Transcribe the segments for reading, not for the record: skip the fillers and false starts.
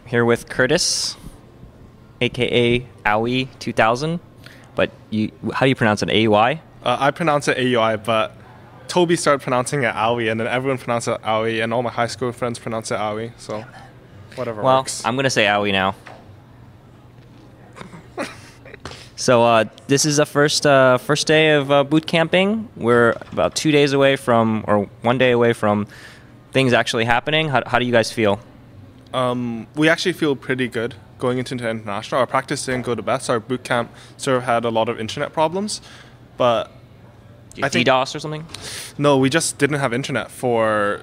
Here with Curtis, aka Aoi 2000. But how do you pronounce it? AUI? I pronounce it AUI, but Toby started pronouncing it Aoi, and then everyone pronounced it Aoi, and all my high school friends pronounce it Aoi. So whatever works. I'm gonna say Aoi now. So this is the first day of boot camping. We're about 2 days away from, or 1 day away from, things actually happening. How do you guys feel? We actually feel pretty good going into international. Our practice didn't go the best. Our boot camp sort of had a lot of internet problems, but I think DDoS or something? No, we just didn't have internet for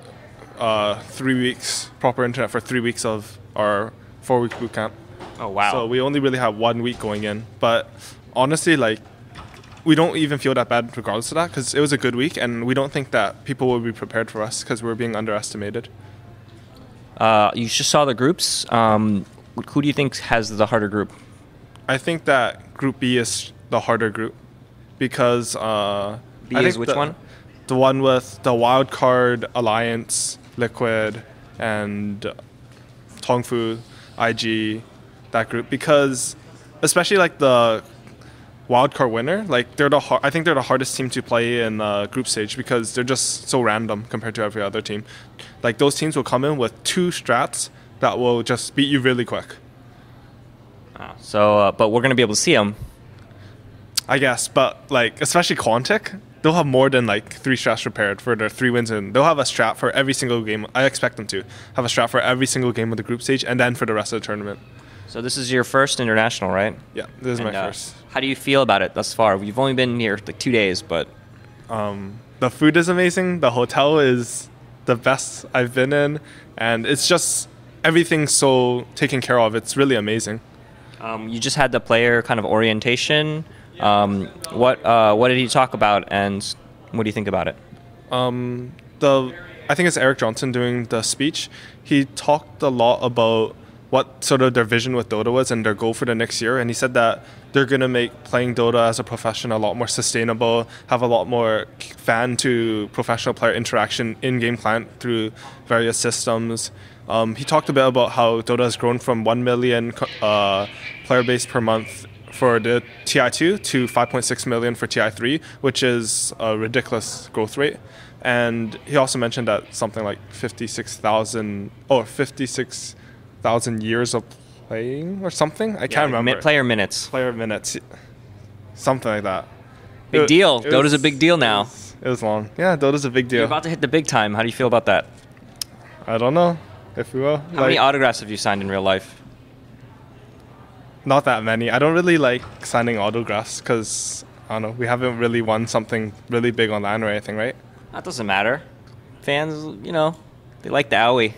3 weeks, proper internet for 3 weeks of our 4-week boot camp. Oh, wow. So we only really had 1 week going in. But honestly, like, we don't even feel that bad regardless of that, because it was a good week, and we don't think that people will be prepared for us because we're being underestimated. You just saw the groups. Who do you think has the harder group? I think that Group B is the harder group because B is which one? The one with the Wildcard, Alliance, Liquid, and Tongfu, IG, that group. Because especially like the Wildcard winner, like I think they're the hardest team to play in group stage because they're just so random compared to every other team. Like those teams will come in with 2 strats that will just beat you really quick. But we're gonna be able to see them, I guess. But like, especially Quantic, they'll have more than like 3 strats prepared for their 3 wins, and they'll have a strat for every single game. I expect them to have a strat for every single game of the group stage, and then for the rest of the tournament. So this is your first international, right? Yeah, this is my first. How do you feel about it thus far? We've only been here like 2 days, but the food is amazing. The hotel is the best I've been in, and it's just everything's so taken care of. It's really amazing. You just had the player kind of orientation. What did he talk about, and what do you think about it? I think it's Eric Johnson doing the speech. He talked a lot about what sort of their vision with Dota was and their goal for the next year, and he said that they're going to make playing Dota as a profession a lot more sustainable, have a lot more fan to professional player interaction in-game client through various systems. He talked a bit about how Dota has grown from 1 million player base per month for the TI2 to 5.6 million for TI3, which is a ridiculous growth rate. And he also mentioned that something like 56,000 years of playing or something. I can't remember. Player minutes. Player minutes. Something like that. Big deal. Dota's a big deal now. It was long. Yeah, Dota's a big deal. You're about to hit the big time. How do you feel about that? I don't know, if we will. How many autographs have you signed in real life? Not that many. I don't really like signing autographs because, I don't know, we haven't really won something really big online or anything, right? That doesn't matter. Fans, they like the Aoi.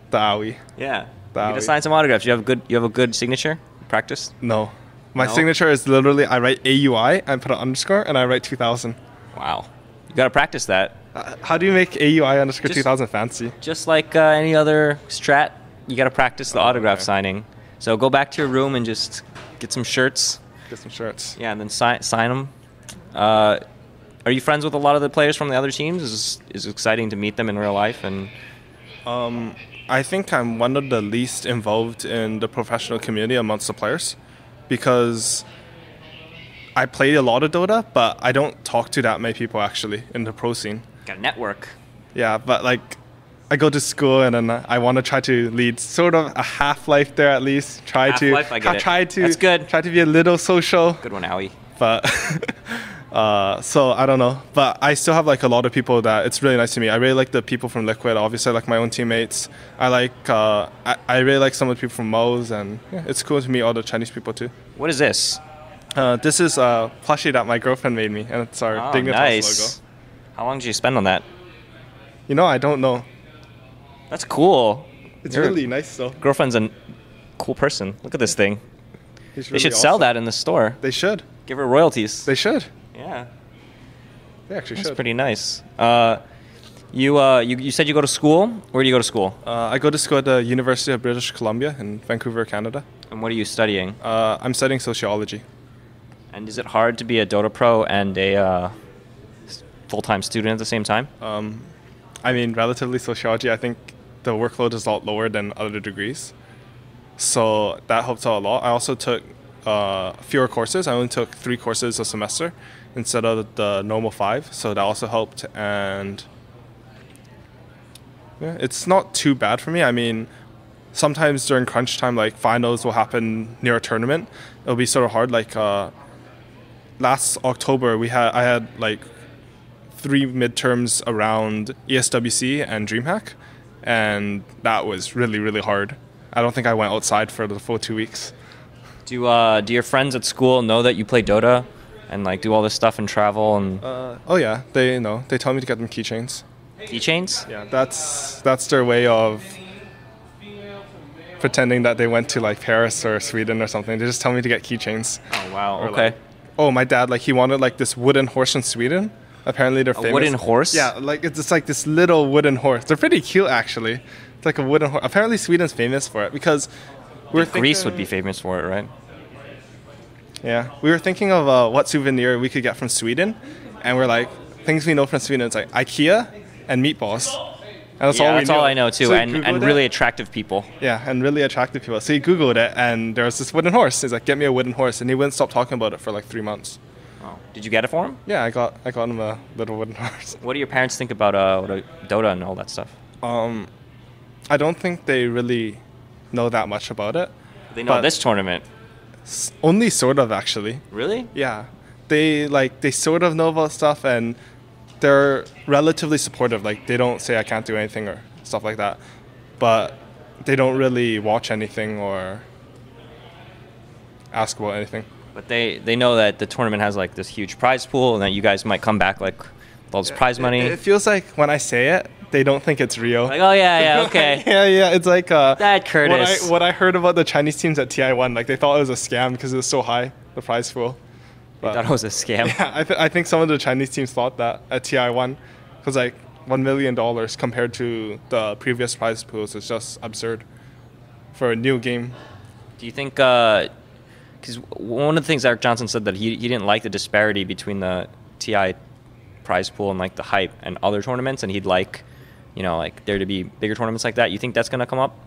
The Aoi. Yeah. You gotta sign some autographs. You have a good signature? Practice? No. My signature is literally, I write AUI, I put an underscore, and I write 2000. Wow. You gotta practice that. How do you make AUI underscore 2000 fancy? Just like any other strat, you gotta practice the autograph signing. So go back to your room and just get some shirts. Get some shirts. Yeah, and then sign them. Are you friends with a lot of the players from the other teams? Is it exciting to meet them in real life? And I think I'm one of the least involved in the professional community amongst the players because I play a lot of Dota, but I don't talk to that many people actually in the pro scene. Got a network. Yeah, but like I go to school and then I want to try to lead sort of a half-life there at least. That's good. Try to be a little social. Good one, Aoi. But so I don't know. But I still have like a lot of people that it's really nice to meet. I really like the people from Liquid. Obviously, I like my own teammates. I like I really like some of the people from Mo's, and yeah, it's cool to meet all the Chinese people too. What is this? This is a plushie that my girlfriend made me, and it's our Dignitas logo. How long did you spend on that? I don't know. That's cool. It's really nice though. Girlfriend's a cool person. Look at this thing. They should awesome. sell that in the store. They should. Give her royalties. They should. Yeah. They actually should. That's pretty nice. You said you go to school? Where do you go to school? I go to school at the University of British Columbia in Vancouver, Canada. And what are you studying? I'm studying sociology. And is it hard to be a Dota pro and a full-time student at the same time? I mean, relatively sociology, I think the workload is a lot lower than other degrees. So that helped out a lot. I also took fewer courses. I only took 3 courses a semester instead of the normal 5. So that also helped. And yeah, it's not too bad for me. I mean, sometimes during crunch time, like finals will happen near a tournament. It'll be sort of hard. Like last October, I had like 3 midterms around ESWC and DreamHack, and that was really, really hard. I don't think I went outside for the full 2 weeks. Do your friends at school know that you play Dota and like do all this stuff and travel and Oh yeah, they know. They tell me to get them keychains. keychains? Yeah, that's their way of pretending that they went to like Paris or Sweden or something. They just tell me to get keychains. Oh wow, Or, okay. like, oh, my dad, like he wanted like this wooden horse in Sweden. Apparently they're famous. A wooden horse? Yeah, like it's just like this little wooden horse. They're pretty cute actually. It's like a wooden horse. Apparently Sweden's famous for it because Greece would be famous for it, right? Yeah, we were thinking of what souvenir we could get from Sweden, and we're like, things we know from Sweden, it's like IKEA and meatballs. And that's Yeah, all we that's knew. all I know too, So we and Googled really it. attractive people. Yeah, and really attractive people. So he Googled it, and there was this wooden horse. He's like, get me a wooden horse. And he wouldn't stop talking about it for like 3 months. Oh. Did you get it for him? Yeah, I got him a little wooden horse. What do your parents think about Dota and all that stuff? I don't think they really know that much about it. They know But- this tournament. Only sort of, actually. Really? Yeah, they sort of know about stuff, and they're relatively supportive. Like they don't say I can't do anything or stuff like that, but they don't really watch anything or ask about anything. But they know that the tournament has like this huge prize pool and that you guys might come back like with all this prize money. It feels like when I say it, they don't think it's real. Like, oh yeah, okay. yeah. It's like That Curtis. What I heard about the Chinese teams at TI1, like they thought it was a scam because it was so high, the prize pool. I thought it was a scam. Yeah, I think some of the Chinese teams thought that at TI1 because like $1 million compared to the previous prize pools is just absurd for a new game. Do you think? Because one of the things Eric Johnson said that he didn't like the disparity between the TI prize pool and like the hype and other tournaments, and he'd like, you know, like there to be bigger tournaments like that. You think that's gonna come up?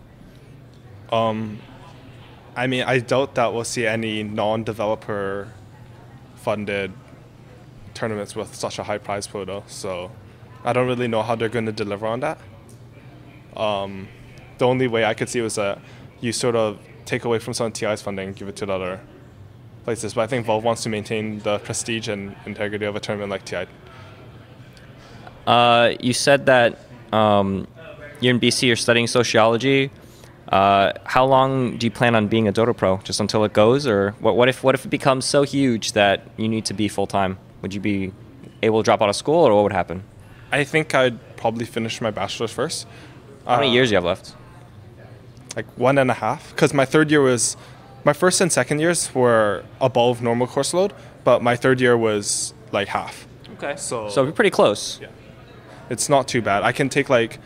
I mean, I doubt that we'll see any non-developer funded tournaments with such a high prize pool though. So I don't really know how they're going to deliver on that. The only way I could see was that you sort of take away from some of TI's funding and give it to the other places. But I think Valve wants to maintain the prestige and integrity of a tournament like TI. You said that you're in BC, you're studying sociology. How long do you plan on being a Dota pro? Just until it goes, or what if it becomes so huge that you need to be full time? Would you be able to drop out of school, or what would happen? I think I'd probably finish my bachelor's first. How many years do you have left? Like 1.5, because my first and second years were above normal course load, but my third year was like half. Okay. So you're pretty close. Yeah. It's not too bad. I can take like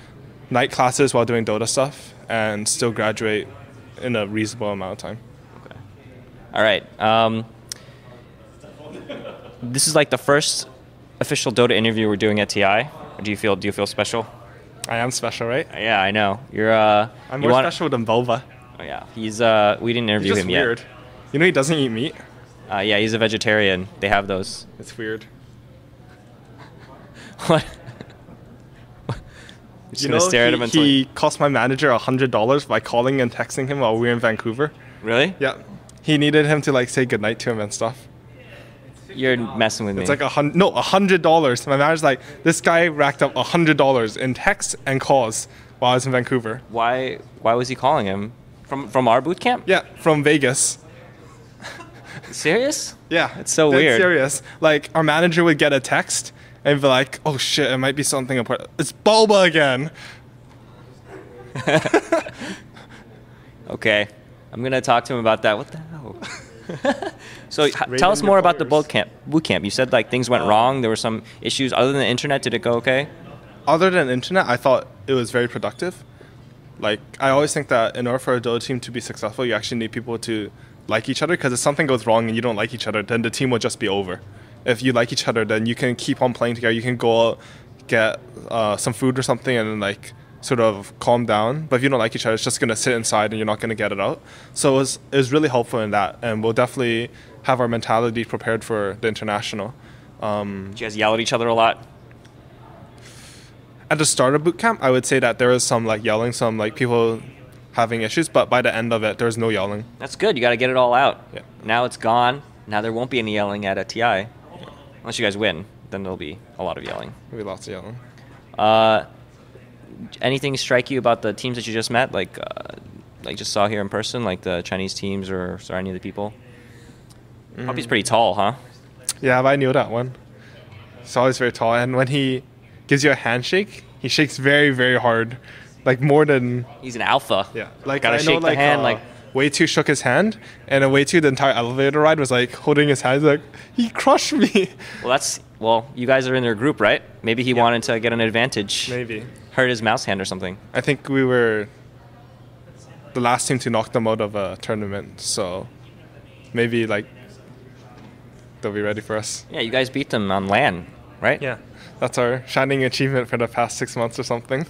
night classes while doing Dota stuff and still graduate in a reasonable amount of time. Okay. All right. This is like the first official Dota interview we're doing at TI. Do you feel special? I am special, right? Yeah, I know. You're I'm more special than Volva. Oh yeah. He's we didn't interview He's just him weird. yet. You know he doesn't eat meat? Yeah, he's a vegetarian. They have those. It's weird. What? Just You gonna know, stare at him until he cost my manager $100 by calling and texting him while we were in Vancouver. Really? Yeah. He needed him to like say goodnight to him and stuff. You're messing with me. It's like $100. My manager's like, this guy racked up $100 in texts and calls while I was in Vancouver. Why was he calling him? From our boot camp? Yeah, from Vegas. Serious? Yeah. It's so dead weird. serious. Like, our manager would get a text and be like, oh shit, it might be something important. It's Boba again. Okay. I'm going to talk to him about that. What the hell? So tell us more about the boot camp. You said like things went wrong. There were some issues. Other than the internet, did it go okay? Other than internet, I thought it was very productive. Like, I always think that in order for a Dota team to be successful, you actually need people to like each other, because if something goes wrong and you don't like each other, then the team will just be over. If you like each other, then you can keep on playing together. You can go out, get some food or something, and then like sort of calm down. But if you don't like each other, it's just going to sit inside and you're not going to get it out. So it was really helpful in that. And we'll definitely have our mentality prepared for the international. Did you guys yell at each other a lot? At the start of boot camp, I would say that there was some like yelling, some like people having issues. But by the end of it, there was no yelling. That's good. You got to get it all out. Yeah. Now it's gone. Now there won't be any yelling at a TI. Yeah. Unless you guys win, then there'll be a lot of yelling. There'll be lots of yelling. Anything strike you about the teams that you just met? Like just saw here in person, like the Chinese teams or any of the people? Puppy's pretty tall, huh? Yeah, but I knew that one. He's always very tall. And when he gives you a handshake, he shakes very, very hard. Like more than... He's an alpha. Yeah. Like gotta shake the hand. Way Too shook his hand, and Way Too the entire elevator ride was like holding his hand. He's like, he crushed me. Well, you guys are in their group, right? Maybe he wanted to get an advantage. Maybe. Hurt his mouse hand or something. I think we were the last team to knock them out of a tournament, so maybe like they'll be ready for us. Yeah, you guys beat them on LAN, right? Yeah. That's our shining achievement for the past 6 months or something.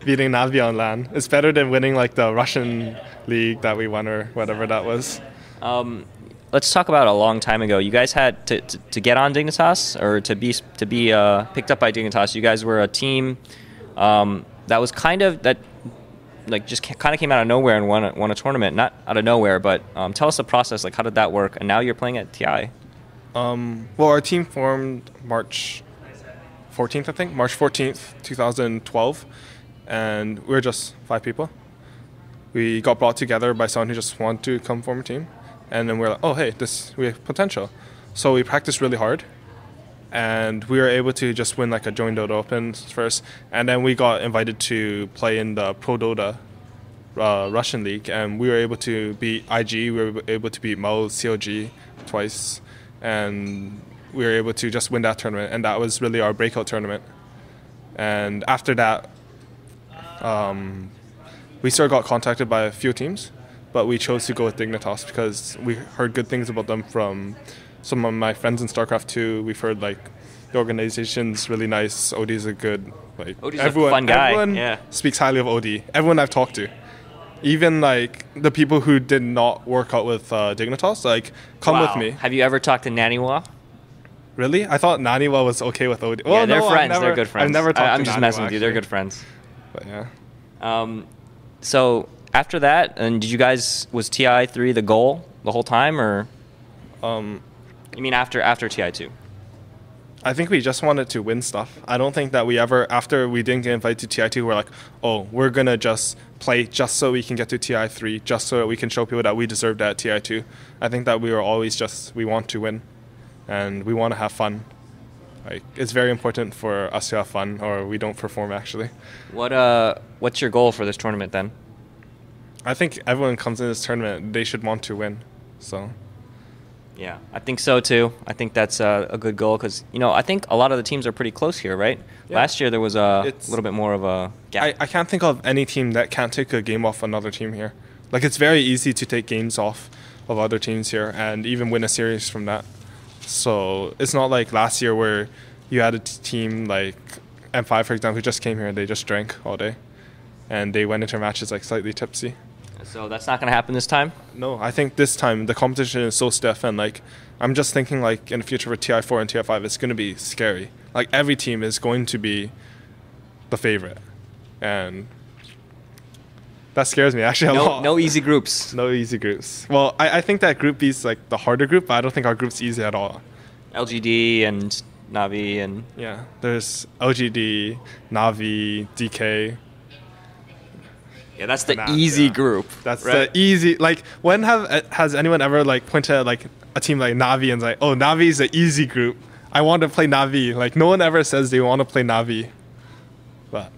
Beating Navi on LAN. It's better than winning like the Russian league that we won or whatever that was. Let's talk about a long time ago. You guys had to get on Dignitas or to be picked up by Dignitas. You guys were a team that was kind of just kind of came out of nowhere and won a tournament. Not out of nowhere, but tell us the process. Like, how did that work? And now you're playing at TI. Well, our team formed March 14th, I think. March 14th, 2012. And we were just 5 people. We got brought together by someone who just wanted to come form a team. And then we were like, oh, hey, we have potential. So we practiced really hard. And we were able to just win like a Join Dota Opens first. And then we got invited to play in the Pro Dota Russian League. And we were able to beat IG. We were able to beat Mao's COG twice. And we were able to just win that tournament. And that was really our breakout tournament. And after that, we sort of got contacted by a few teams, but we chose to go with Dignitas because we heard good things about them from some of my friends in StarCraft 2. We've heard like the organization's really nice. OD's a good OD's a fun guy. Everyone speaks highly of OD. Everyone I've talked to, even like the people who did not work out with Dignitas, like come with me. Have you ever talked to Naniwa? Really? I thought Naniwa was okay with OD. Yeah, they're friends. They're good friends. I've never talked to I'm just Naniwa, messing with you. actually. They're good friends. But yeah. So after that, and was TI3 the goal the whole time, or you mean after TI2? I think we just wanted to win stuff. I don't think that we ever, after we didn't get invited to TI2, we're like, oh, we're gonna just play just so we can get to TI3, just so that we can show people that we deserve that at TI2. I think that we were always we want to win, and we want to have fun. Like, it's very important for us to have fun, or we don't perform, actually. What's your goal for this tournament, then? I think everyone comes in this tournament, they should want to win. So. Yeah, I think so, too. I think that's a good goal because, I think a lot of the teams are pretty close here, right? Yeah. Last year, there was a little bit more of a gap. I can't think of any team that can't take a game off another team here. Like, it's very easy to take games off of other teams here and even win a series from that. So it's not like last year where you had a team like M5, for example, who just came here and they just drank all day. And they went into matches like slightly tipsy. So that's not going to happen this time? No, I think this time the competition is so stiff. And like I'm just thinking like in the future for TI4 and TI5, it's going to be scary. Like every team is going to be the favorite. And that scares me actually a lot. No easy groups. No easy groups. Well, I think that Group B is like the harder group, but I don't think our group's easy at all. LGD and Navi and... Yeah, there's LGD, Navi, DK. Yeah, that's the easy group. That's right? The easy... Like, when has anyone ever like pointed at like a team like Navi and like, oh, Navi is the easy group. I want to play Navi. Like, no one ever says they want to play Navi. But...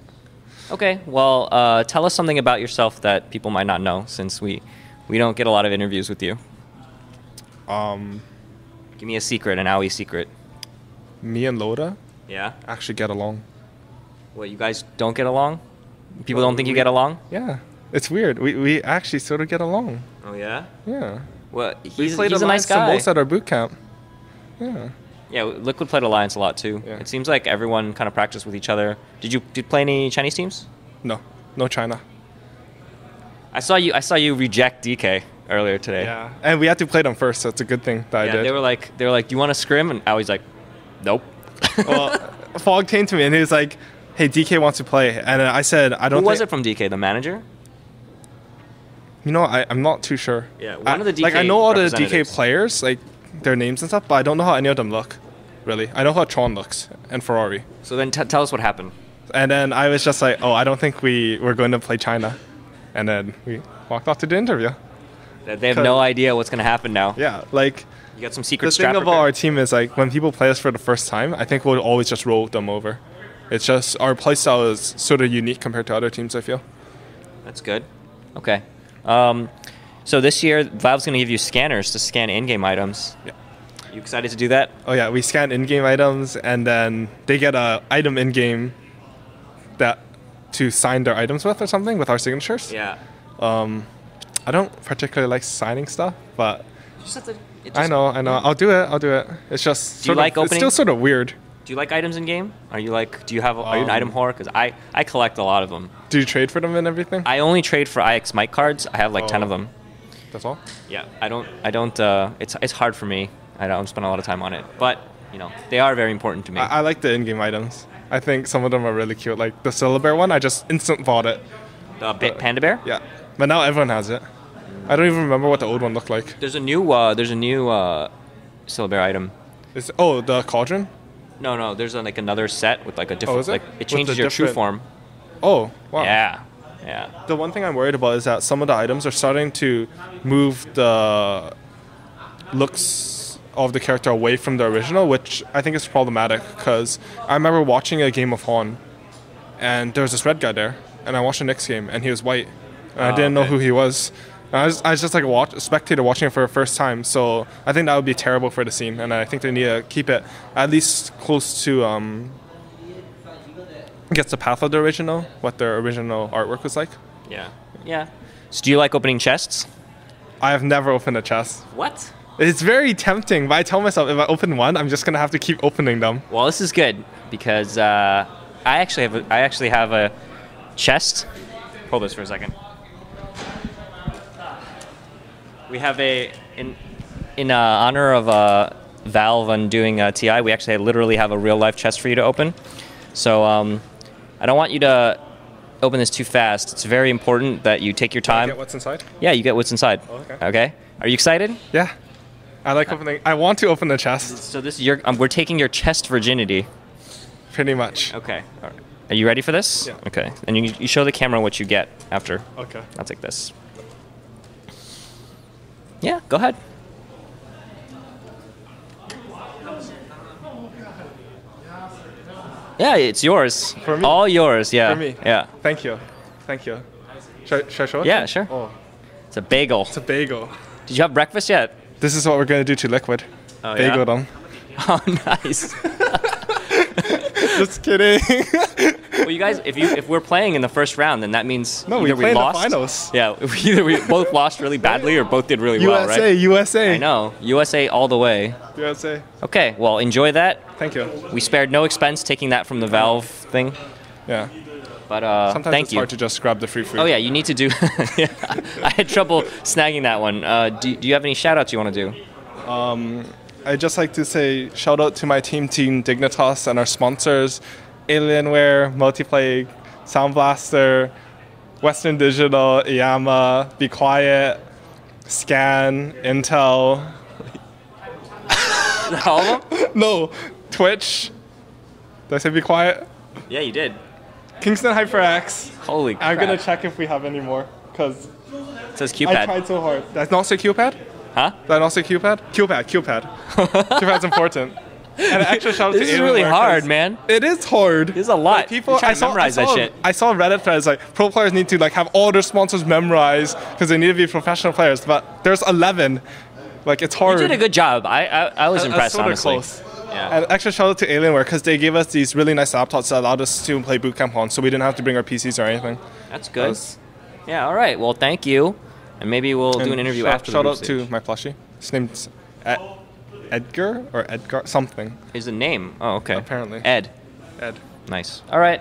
Okay, well, tell us something about yourself that people might not know, since we don't get a lot of interviews with you. Give me a secret, an Aoi secret. Me and Loda actually get along. What, you guys don't get along? People don't think you get along? Yeah, it's weird. We actually sort of get along. Oh, yeah? Yeah. Well, he's a nice guy. Most at our boot camp. Yeah. Yeah, Liquid played Alliance a lot too. Yeah. It seems like everyone kind of practiced with each other. Did you play any Chinese teams? No China. I saw you reject DK earlier today. Yeah, and we had to play them first, so it's a good thing that I did. They were like, do you want to scrim? And I was like, nope. Well, Fog came to me and he was like, hey, DK wants to play. And I said, I don't Who was it from DK? The manager? You know, I'm not too sure. Yeah, one of the DK Like, I know all the DK representatives. players, like, their names and stuff, but I don't know how any of them look, really. I know how Tron looks, and Ferrari. So then tell us what happened. And then I was just like, oh, I don't think we're going to play China. And then we walked off to the interview. They have no idea what's going to happen now. Yeah, like... You got some secret The thing about our team is, like, when people play us for the first time, I think we'll always just roll them over. It's just, our playstyle is sort of unique compared to other teams, I feel. That's good. Okay. So this year, Valve's going to give you scanners to scan in-game items. Yeah. You excited to do that? Oh yeah, we scan in-game items, and then they get a item in-game that to sign their items with or something with our signatures. Yeah. I don't particularly like signing stuff, but You just have to, I know. I'll do it. It's just Do you like it's opening? still sort of weird. Do you like items in game? Are you an item whore? Because I collect a lot of them. Do you trade for them and everything? I only trade for IX mic cards. I have like 10 of them. That's all? Yeah. I don't. It's hard for me. I don't spend a lot of time on it, but they are very important to me. I like the in-game items. I think some of them are really cute. Like the Syllabear one, I just instant bought it. The Panda Bear. Yeah, but now everyone has it. I don't even remember what the old one looked like. There's a new Syllabear item. The Cauldron? No. There's like another set with like a different. is it? Like it With changes the your true different- form. Oh, wow. Yeah. The one thing I'm worried about is that some of the items are starting to move the looks of the character away from the original, which I think is problematic because I remember watching a game of Hon, and there was this red guy there, and I watched the next game, and he was white, and I didn't know who he was. And I was just like a spectator watching it for the first time, so I think that would be terrible for the scene, and I think they need to keep it at least close to gets the path of the original, what their original artwork was like. Yeah. So do you like opening chests? I have never opened a chest. What? It's very tempting, but I tell myself if I open one, I'm just gonna have to keep opening them. Well, this is good because I actually have a chest. Hold this for a second. We have in honor of Valve on doing TI. We actually literally have a real life chest for you to open. So I don't want you to open this too fast. It's very important that you take your time. Get what's inside? Yeah, you get what's inside. Oh, okay. Okay. Are you excited? Yeah. I like opening. I want to open the chest. So this is we're taking your chest virginity. Pretty much. Okay. All right. Are you ready for this? Yeah. Okay. And you show the camera what you get after. Okay. I'll take this. Yeah, go ahead. Yeah, it's yours. For me? All yours, yeah. For me? Yeah. Thank you. Should I show it? Yeah, sure. Oh, It's a bagel. it's a bagel. Did you have breakfast yet? This is what we're gonna do to Liquid. Oh, Bagel yeah? them. Oh, nice. Just kidding. Well, you guys, if we're playing in the first round, then that means No, we either play in the lost. finals. Yeah, either we both lost really badly or both did really well, USA, right? USA. I know. USA all the way. USA. Okay, well, enjoy that. Thank you. We spared no expense taking that from the Valve thing. Yeah. But Sometimes thank it's you. hard to just grab the free food. Oh yeah, you need to do. Yeah, I had trouble snagging that one. Do you have any shout-outs you want to do? I'd just like to say shout out to my team Dignitas and our sponsors, Alienware, Multiplay, Sound Blaster, Western Digital, Iyama, Be Quiet, Scan, Intel. All of them? No, Twitch. Did I say Be Quiet? Yeah, you did. Kingston HyperX. Holy crap. I'm gonna check if we have any more, because It says I Q-pad. tried so hard. Did I not say Q-pad? Huh? Did I not say Q-pad? Q-pad. Q-pad's important. And an extra shout out to This is really Alienware, hard, 'cause man. It is hard. This is a lot. Like, people, You're trying to memorize that shit. I saw Reddit threads like pro players need to like have all their sponsors memorized because they need to be professional players. But there's 11. Like it's hard. You did a good job. I was impressed, sorta honestly. close. Yeah. And extra shout out to Alienware because they gave us these really nice laptops that allowed us to play Bootcamp on, so we didn't have to bring our PCs or anything. That's good. Yeah. All right. Well, thank you, and maybe we'll do an interview after the Shout group out stage. to my plushie. His name's Edgar or Edgar something. Is the name? Oh, okay. Apparently. Ed. Ed. Nice. All right.